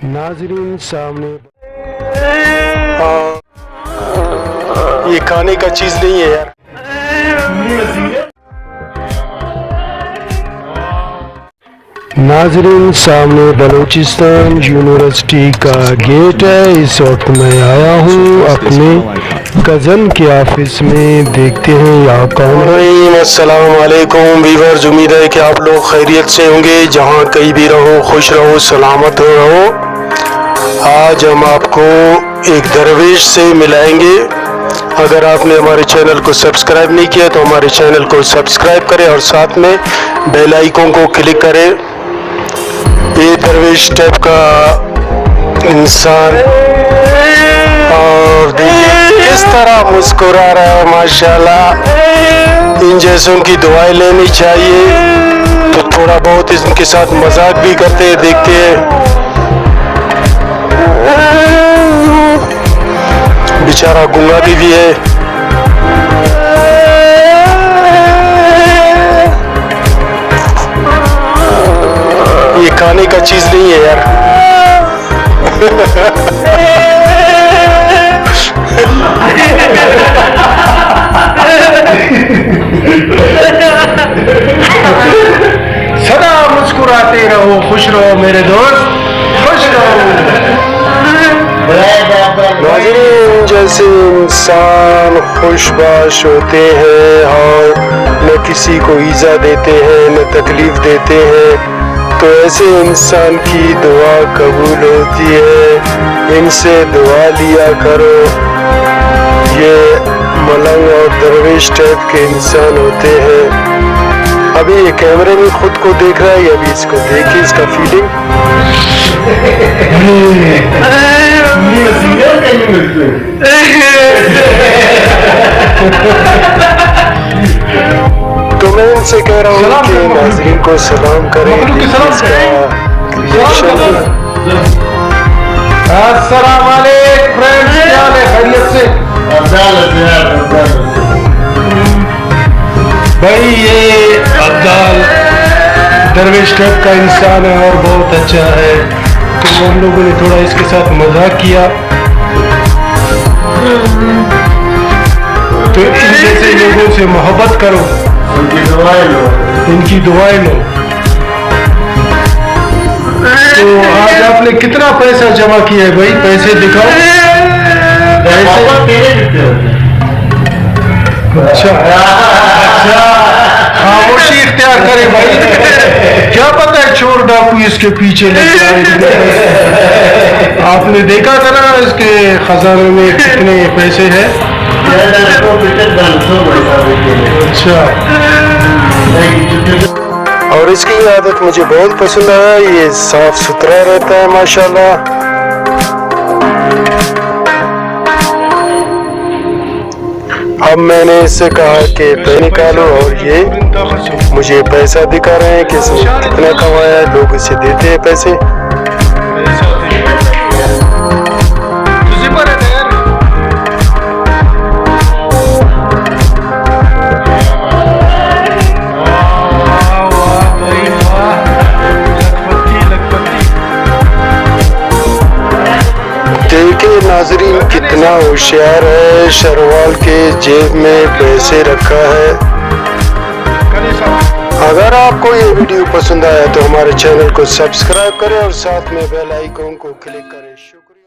नाजरीन सामने ये खाने का चीज नहीं है यार। नाजरीन सामने बलूचिस्तान यूनिवर्सिटी का गेट है। इस वक्त मैं आया हूँ अपने कज़न के ऑफिस में, देखते हैं यहाँ कौन है। अस्सलाम वालेकुम वीवर्स, उम्मीद है कि आप लोग खैरियत से होंगे। जहाँ कहीं भी रहो खुश रहो सलामत रहो। आज हम आपको एक दरवेश से मिलाएंगे। अगर आपने हमारे चैनल को सब्सक्राइब नहीं किया तो हमारे चैनल को सब्सक्राइब करें और साथ में बेल आइकन को क्लिक करें। ये दरवेश टाइप का इंसान, और देखिए किस तरह मुस्कुरा रहा है माशाल्लाह। इन जैसों की दुआएं लेनी चाहिए। तो थोड़ा बहुत इनके साथ मजाक भी करते हैं, देखते हैं। बेचारा गूंगा भी है। ये खाने का चीज नहीं है यार। सदा मुस्कुराते रहो, खुश रहो मेरे दोस्त, खुश रहो। जैसे इंसान खुशबाश होते हैं और न किसी को ईजा देते हैं न तकलीफ देते हैं, तो ऐसे इंसान की दुआ कबूल होती है। इनसे दुआ लिया करो। ये मलंग और दरवेश टाइप के इंसान होते हैं। अभी ये कैमरे में खुद को देख रहा है, अभी इसको देखिए इसका फीलिंग। तो मैं इनसे कह रहा हूँ कि नाज़रीन को सलाम करें। अस्सलाम वालेकुम फ्रेंड्स, क्या हाल है, खैरियत से? भाई ये अब्दाल दरवेश टाइप का इंसान है और बहुत अच्छा है। तो हम लोगों ने थोड़ा इसके साथ मजाक किया। तो इन जैसे लोगों से मोहब्बत करो, इनकी दुआएं लो। तो आज आपने कितना पैसा जमा किया है भाई? पैसे दिखाओ। अच्छा, खामोशी इख्तियार करें भाई। क्या पता है चोर डाकू इसके पीछे लग जाए। आपने देखा था ना इसके खजाने में कितने पैसे हैं? अच्छा, और इसकी आदत मुझे बहुत पसंद है। ये साफ सुथरा रहता है माशाल्लाह। अब मैंने इससे कहा कि पैसे निकालो, और ये मुझे पैसा दिखा रहे हैं कि इसने कितना कमाया है। लोग इसे देते हैं पैसे। देखिए नाजरीन कितना होशियार है, शरवाल के जेब में पैसे रखा है। अगर आपको ये वीडियो पसंद आया तो हमारे चैनल को सब्सक्राइब करें और साथ में बेल आइकन को क्लिक करें। शुक्रिया।